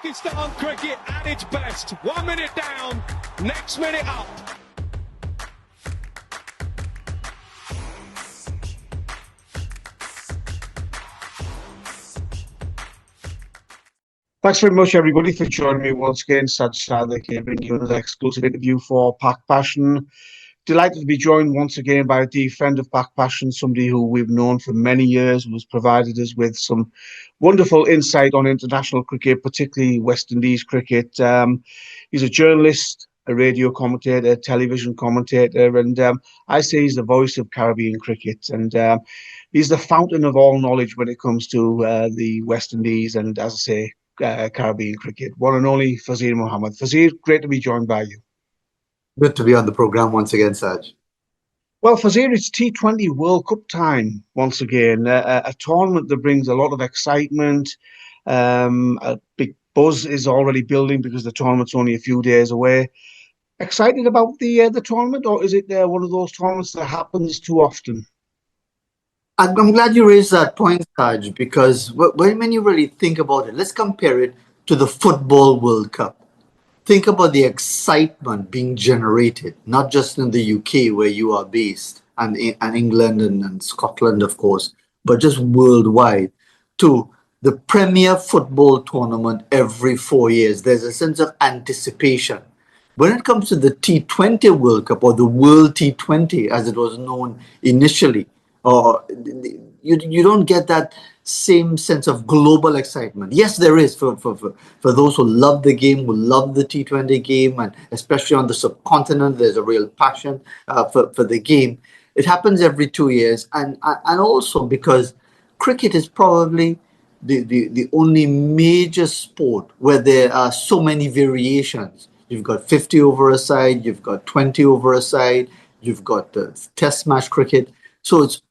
Pakistan cricket at its best. 1 minute down, next minute up. Thanks very much, everybody, for joining me once again. Sadly, bringing you another exclusive interview for PakPassion. Delighted to be joined once again by a dear friend of PakPassion, somebody who we've known for many years, who has provided us with some wonderful insight on international cricket, particularly West Indies cricket. He's a journalist, a radio commentator, television commentator, and I say he's the voice of Caribbean cricket. And he's the fountain of all knowledge when it comes to the West Indies and, as I say, Caribbean cricket. One and only Fazeer Mohamed. Fazeer, great to be joined by you. Good to be on the program once again, Saj. Well, Fazeer, it's T20 World Cup time once again. A tournament that brings a lot of excitement. A big buzz is already building because the tournament's only a few days away. Excited about the tournament, or is it one of those tournaments that happens too often? I'm glad you raised that point, Saj, because when you really think about it, let's compare it to the Football World Cup. Think about the excitement being generated, not just in the UK where you are based, and England and Scotland, of course, but just worldwide, to the premier football tournament every 4 years. There's a sense of anticipation. When it comes to the T20 World Cup, or the World T20 as it was known initially, you don't get that same sense of global excitement. Yes, there is for those who love the game, who love the T20 game, and especially on the subcontinent, there's a real passion for the game. It happens every 2 years, and also because cricket is probably the only major sport where there are so many variations. You've got 50 over a side, you've got 20 over a side, you've got the test match cricket. So it's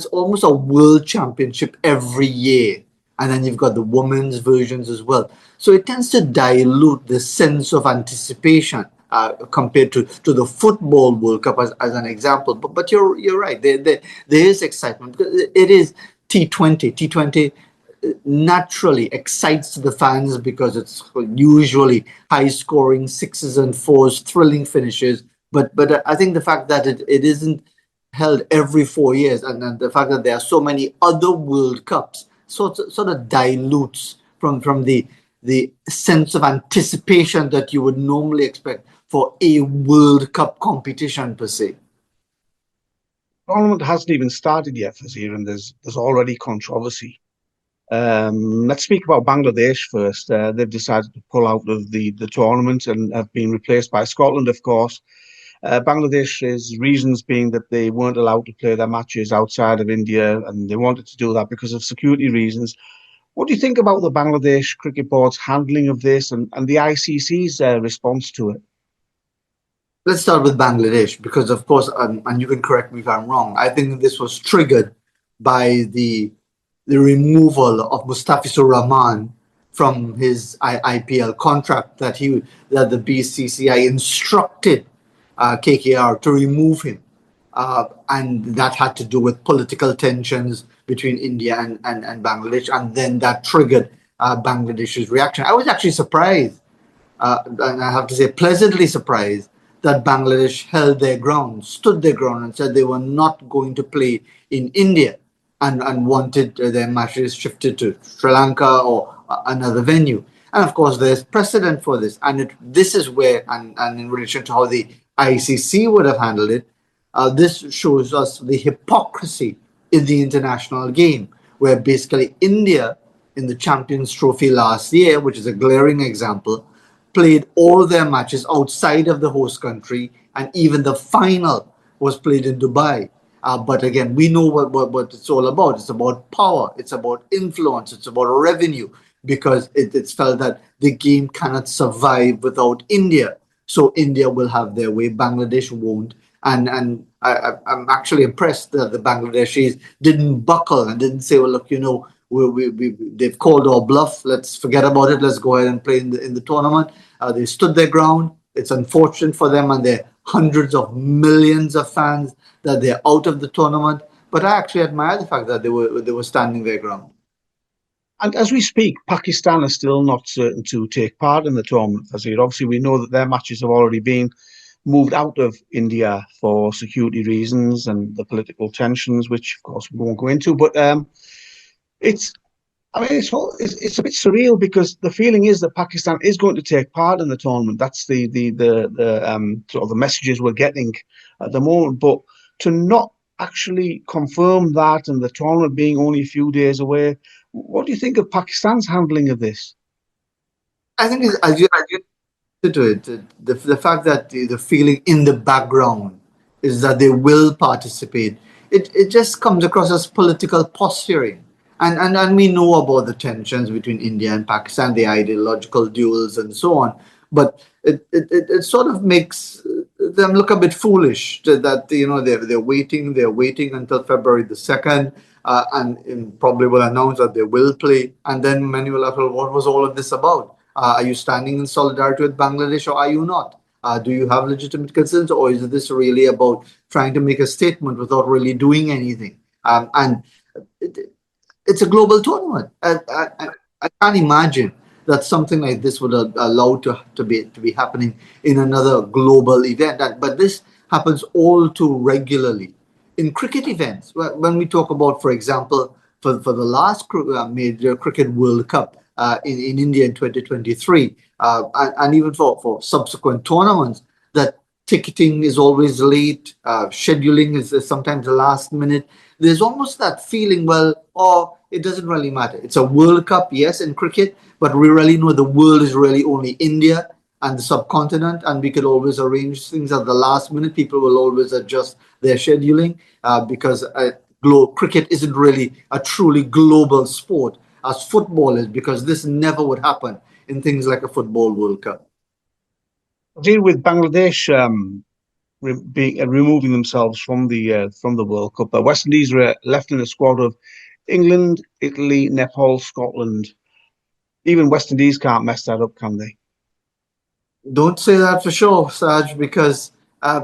almost a world championship every year. And then you've got the women's versions as well. So it tends to dilute the sense of anticipation compared to the Football World Cup as an example. But you're right. There is excitement. It is T20. T20 naturally excites the fans because it's usually high scoring, sixes and fours, thrilling finishes. But I think the fact that it isn't held every 4 years, and the fact that there are so many other World Cups sort of dilutes from the sense of anticipation that you would normally expect for a World Cup competition per se. The tournament hasn't even started yet, Fazeer, and there's already controversy. Let's speak about Bangladesh first. They've decided to pull out of the tournament and have been replaced by Scotland, of course. Bangladesh's reasons being that they weren't allowed to play their matches outside of India, and they wanted to do that because of security reasons. What do you think about the Bangladesh Cricket Board's handling of this and the ICC's response to it? Let's start with Bangladesh because, of course, and you can correct me if I'm wrong, I think this was triggered by the removal of Mustafizur Rahman from his IPL contract that the BCCI instructed KKR to remove him, and that had to do with political tensions between India and Bangladesh, and then that triggered Bangladesh's reaction. I was actually surprised, and I have to say pleasantly surprised, that Bangladesh held their ground, stood their ground, and said they were not going to play in India and wanted their matches shifted to Sri Lanka or another venue. And of course, there's precedent for this, and this is where, and in relation to how the ICC would have handled it, this shows us the hypocrisy in the international game, where basically India in the Champions Trophy last year, which is a glaring example, played all their matches outside of the host country, and even the final was played in Dubai. But again, we know what it's all about. It's about power, it's about influence, it's about revenue, because it's felt that the game cannot survive without India. So India will have their way, Bangladesh won't. And I'm actually impressed that the Bangladeshis didn't buckle and didn't say, well, look, they've called our bluff, let's forget about it, let's go ahead and play in the tournament. They stood their ground. It's unfortunate for them and their hundreds of millions of fans that they're out of the tournament. But I actually admire the fact that they were standing their ground. And as we speak, Pakistan is still not certain to take part in the tournament. Obviously, we know that their matches have already been moved out of India for security reasons and the political tensions, which of course we won't go into. But it's, I mean, it's a bit surreal because the feeling is that Pakistan is going to take part in the tournament. That's the sort of the messages we're getting at the moment. But to not actually confirm that and the tournament being only a few days away, what do you think of Pakistan's handling of this? I think as you to it, the fact that the feeling in the background is that they will participate, it just comes across as political posturing. And we know about the tensions between India and Pakistan, the ideological duels and so on. But it sort of makes them look a bit foolish that, you know, they're waiting until February the 2nd, and probably will announce that they will play. And then many will ask, well, what was all of this about? Are you standing in solidarity with Bangladesh or are you not? Do you have legitimate concerns, or is this really about trying to make a statement without really doing anything? And it's a global tournament. I can't imagine that something like this would allow to be happening in another global event. But this happens all too regularly in cricket events. When we talk about, for example, for the last major cricket World Cup in India in 2023, and even for subsequent tournaments, that ticketing is always late, scheduling is sometimes the last minute. There's almost that feeling, well, oh, it doesn't really matter. It's a World Cup, yes, in cricket, but we really know the world is really only India and the subcontinent, and we could always arrange things at the last minute. People will always adjust their scheduling because cricket isn't really a truly global sport as football is, because this never would happen in things like a football World Cup. Deal with Bangladesh removing themselves from the World Cup. West Indies were left in a squad of England, Italy, Nepal, Scotland. Even West Indies can't mess that up, can they? Don't say that for sure, Saj, because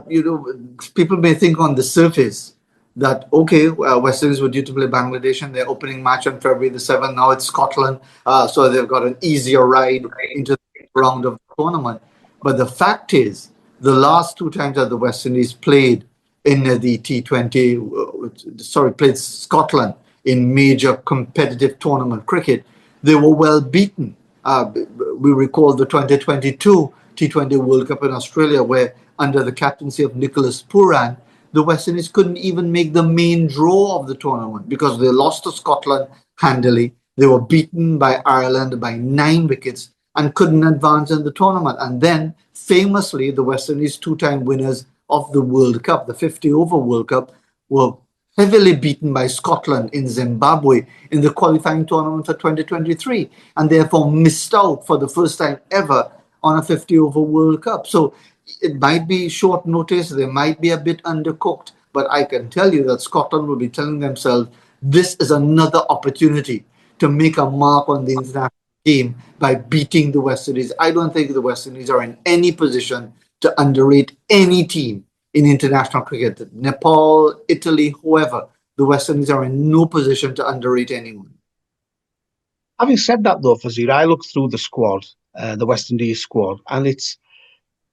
you know, people may think on the surface that, okay, West Indies were due to play Bangladesh and their opening match on February the 7th. Now it's Scotland, so they've got an easier ride into the round of the tournament. But the fact is, the last two times that the West Indies played in the T20, played Scotland in major competitive tournament cricket, they were well beaten. We recall the 2022 T20 World Cup in Australia, where under the captaincy of Nicholas Pooran, the West Indies couldn't even make the main draw of the tournament because they lost to Scotland handily. They were beaten by Ireland by 9 wickets and couldn't advance in the tournament. And then, famously, the West Indies, two-time winners of the World Cup, the 50-over World Cup, were heavily beaten by Scotland in Zimbabwe in the qualifying tournament for 2023, and therefore missed out for the first time ever on a 50-over World Cup. So it might be short notice, they might be a bit undercooked, but I can tell you that Scotland will be telling themselves this is another opportunity to make a mark on the international game by beating the West Indies. I don't think the West Indies are in any position to underrate any team in international cricket. Nepal, Italy, whoever, the West Indies are in no position to underrate anyone. Having said that, though, Fazeer, I look through the squad, the West Indies squad, and it's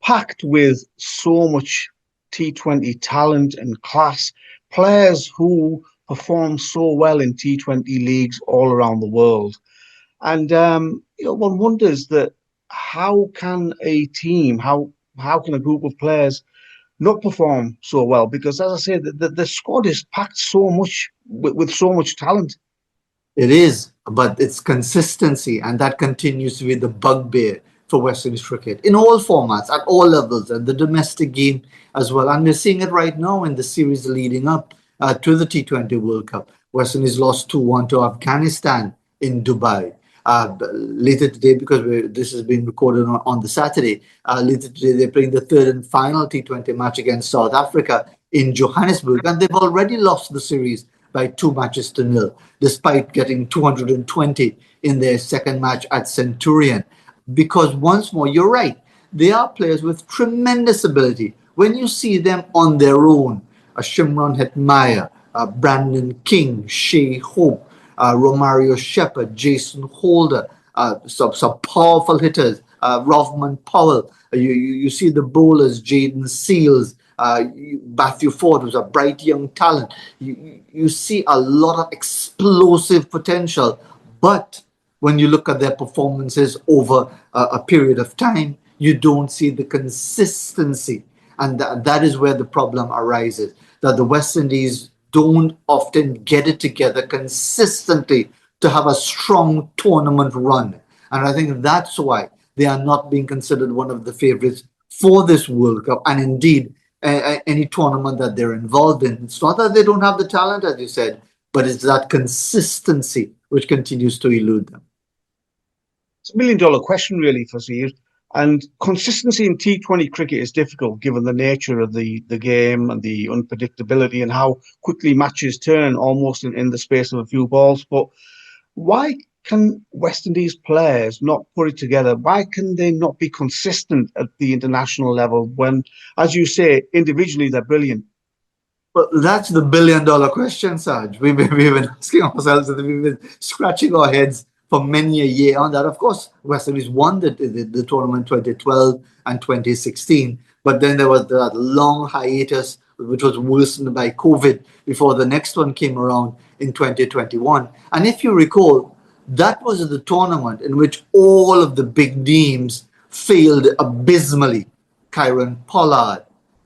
packed with so much T20 talent and class, players who perform so well in T20 leagues all around the world. And you know, one wonders that how can a team, how can a group of players not perform so well? Because, as I say, the squad is packed so much with so much talent. It is, but it's consistency, and that continues to be the bugbear for West Indies cricket in all formats, at all levels, and the domestic game as well. And we're seeing it right now in the series leading up to the T20 World Cup. West Indies lost 2-1 to Afghanistan in Dubai. Later today, because this has been recorded on the Saturday, later today they're playing the third and final T20 match against South Africa in Johannesburg, and they've already lost the series by 2-0, despite getting 220 in their second match at Centurion. Because once more, you're right, they are players with tremendous ability. When you see them on their own, Shimron Hetmyer, Brandon King, Shea Hope, Romario Shepherd, Jason Holder, some powerful hitters, Rovman Powell. You see the bowlers, Jaden Seals, Matthew Ford, who's a bright young talent. You see a lot of explosive potential, but when you look at their performances over a period of time, you don't see the consistency. And that is where the problem arises, that the West Indies don't often get it together consistently to have a strong tournament run. And I think that's why they are not being considered one of the favorites for this World Cup. And indeed, any tournament that they're involved in. It's not that they don't have the talent, as you said, but it's that consistency which continues to elude them. It's a $1 million question, really, Fazeer. And consistency in T20 cricket is difficult given the nature of the game and the unpredictability and how quickly matches turn almost in the space of a few balls. But why can West Indies players not put it together? Why can they not be consistent at the international level when, as you say, individually they're brilliant? Well, that's the $1 billion question, Saj. We've been asking ourselves, and we've been scratching our heads for many a year on that. Of course, West Indies won the tournament 2012 and 2016, but then there was that long hiatus, which was worsened by COVID, before the next one came around in 2021. And if you recall, that was the tournament in which all of the big names failed abysmally. Kieron Pollard,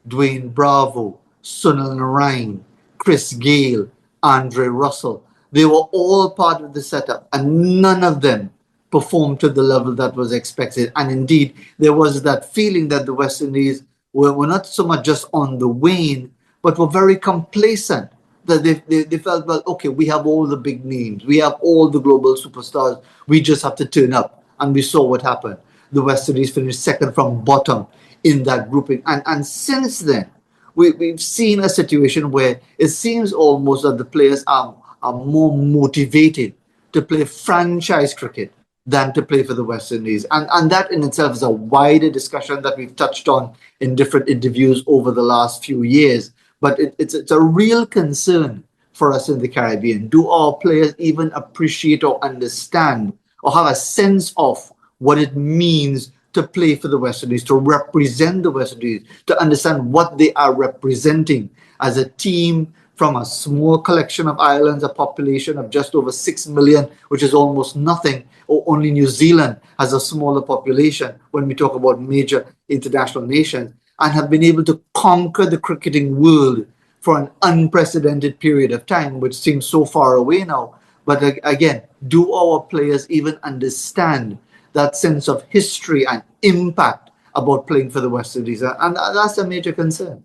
Dwayne Bravo, Sunil Narine, Chris Gayle, Andre Russell. They were all part of the setup, and none of them performed to the level that was expected. And indeed, there was that feeling that the West Indies were not so much just on the wane, but were very complacent. That they felt, well, okay, we have all the big names, we have all the global superstars, we just have to turn up. And we saw what happened. The West Indies finished second from bottom in that grouping. And since then, we've seen a situation where it seems almost that the players are more motivated to play franchise cricket than to play for the West Indies. And that in itself is a wider discussion that we've touched on in different interviews over the last few years. But it's a real concern for us in the Caribbean. Do our players even appreciate or understand or have a sense of what it means to play for the West Indies, to represent the West Indies, to understand what they are representing as a team from a small collection of islands, a population of just over 6 million, which is almost nothing, or only New Zealand has a smaller population when we talk about major international nations, and have been able to conquer the cricketing world for an unprecedented period of time, which seems so far away now. But again, do our players even understand that sense of history and impact about playing for the West Indies? And that's a major concern.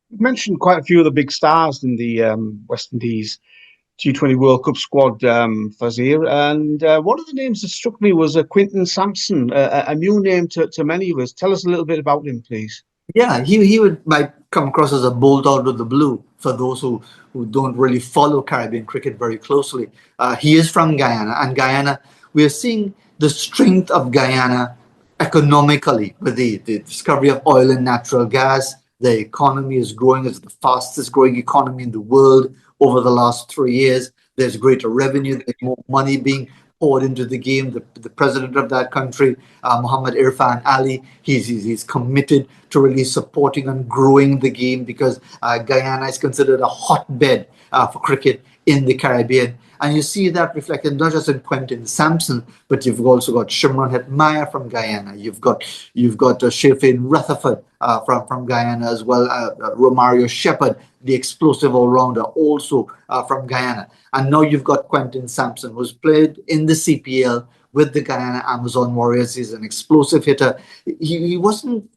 You mentioned quite a few of the big stars in the West Indies T20 World Cup squad, Fazeer, and one of the names that struck me was Quentin Sampson, a new name to many of us. Tell us a little bit about him, please. Yeah, he might come across as a bolt out of the blue for those who don't really follow Caribbean cricket very closely. He is from Guyana, and Guyana, we are seeing the strength of Guyana economically with the discovery of oil and natural gas. The economy is growing. It's the fastest growing economy in the world over the last 3 years. There's greater revenue. There's more money being poured into the game. The president of that country, Muhammad Irfan Ali, he's committed to really supporting and growing the game because Guyana is considered a hotbed for cricket in the Caribbean. And you see that reflected not just in Quentin Sampson, but you've also got Shimron Hetmyer from Guyana. You've got Shafin Rutherford from Guyana as well. Romario Shepherd, the explosive all-rounder, also from Guyana. And now you've got Quentin Sampson, who's played in the CPL with the Guyana Amazon Warriors. He's an explosive hitter. He wasn't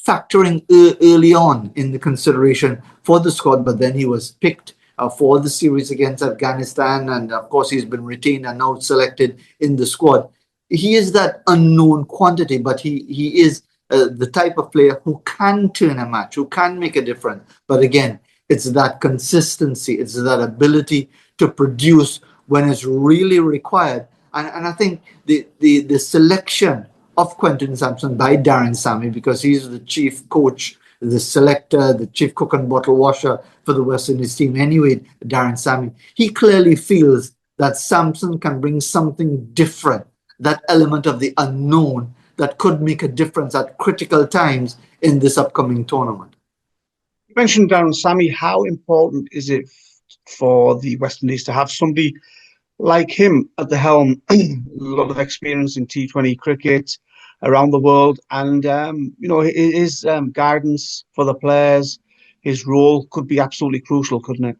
factoring early on in the consideration for the squad, but then he was picked for the series against Afghanistan, and of course he's been retained and now selected in the squad. He is that unknown quantity, but he is the type of player who can turn a match, who can make a difference. But again, it's that consistency, it's that ability to produce when it's really required. And I think the selection of Quentin Sampson by Darren Sammy, because he's the chief coach, the selector, the chief cook and bottle washer for the West Indies team anyway, Darren Sammy, he clearly feels that Sampson can bring something different, that element of the unknown that could make a difference at critical times in this upcoming tournament. You mentioned Darren Sammy. How important is it for the West Indies to have somebody like him at the helm? A lot of experience in T20 cricket around the world, and his guidance for the players, his role could be absolutely crucial, couldn't it?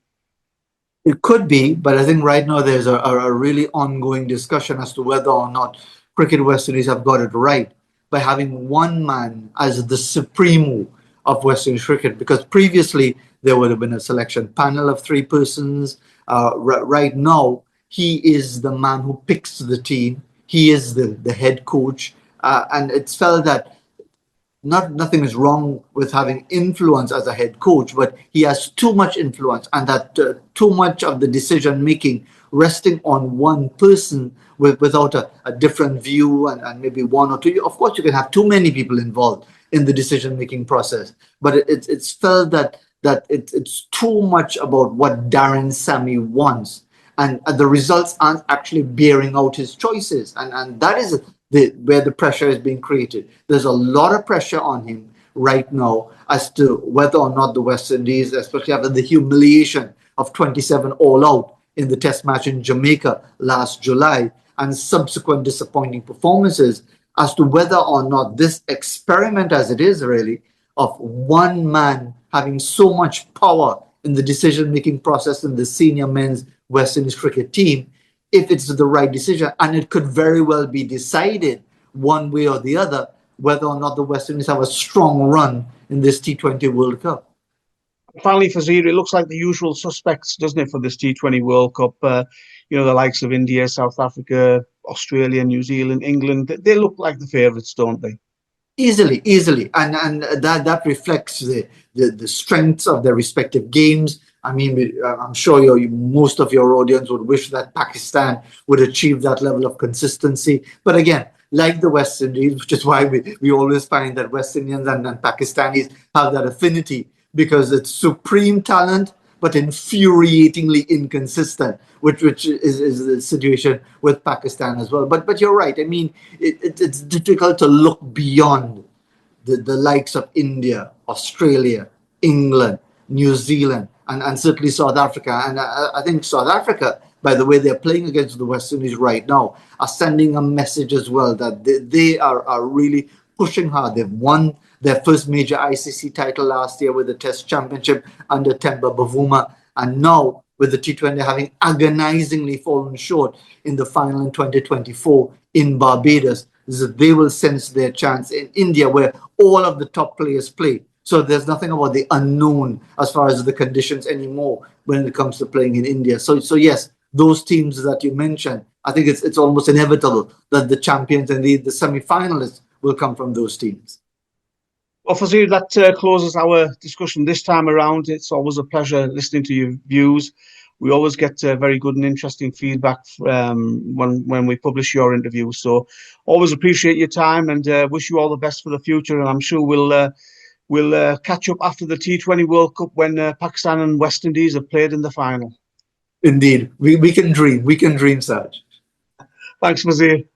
It could be, but I think right now there's a really ongoing discussion as to whether or not Cricket West Indies have got it right by having one man as the supremo of West Indies cricket, because previously there would have been a selection panel of 3 persons. Right now, he is the man who picks the team. He is the head coach, and it's felt that nothing is wrong with having influence as a head coach, but he has too much influence, and that too much of the decision making resting on one person without a different view and maybe one or two. Of course, you can have too many people involved in the decision making process, but it's felt that it's too much about what Darren Sammy wants, and the results aren't actually bearing out his choices, and that is where the pressure is being created. There's a lot of pressure on him right now as to whether or not the West Indies, especially after the humiliation of 27 all out in the test match in Jamaica last July and subsequent disappointing performances, as to whether or not this experiment, as it is really, of one man having so much power in the decision-making process in the senior men's West Indies cricket team, if it's the right decision. And it could very well be decided one way or the other whether or not the West Indies have a strong run in this T20 World Cup. Finally, Fazeer, it looks like the usual suspects, doesn't it, for this T20 World Cup? The likes of India, South Africa, Australia, New Zealand, England. They look like the favourites, don't they? Easily. And that reflects the strengths of their respective games. I mean, I'm sure most of your audience would wish that Pakistan would achieve that level of consistency. But again, like the West Indies, which is why we always find that West Indians and Pakistanis have that affinity, because it's supreme talent, but infuriatingly inconsistent, which is the situation with Pakistan as well. But you're right. I mean, it's difficult to look beyond the likes of India, Australia, England, New Zealand, and certainly South Africa. And I think South Africa, by the way they're playing against the West Indies right now, are sending a message as well that they are really pushing hard. They've won their first major ICC title last year with the Test Championship under Temba Bavuma, and now with the T20 having agonizingly fallen short in the final in 2024 in Barbados, they will sense their chance in India, where all of the top players play. So there's nothing about the unknown as far as the conditions anymore when it comes to playing in India. So yes, those teams that you mentioned, I think it's almost inevitable that the champions and the semi-finalists will come from those teams. Well, Fazeer, that closes our discussion this time around. It's always a pleasure listening to your views. We always get very good and interesting feedback when we publish your interviews. So always appreciate your time and wish you all the best for the future. And I'm sure we'll catch up after the T20 World Cup when Pakistan and West Indies have played in the final. Indeed. We can dream. We can dream, Saj. Thanks, Fazeer.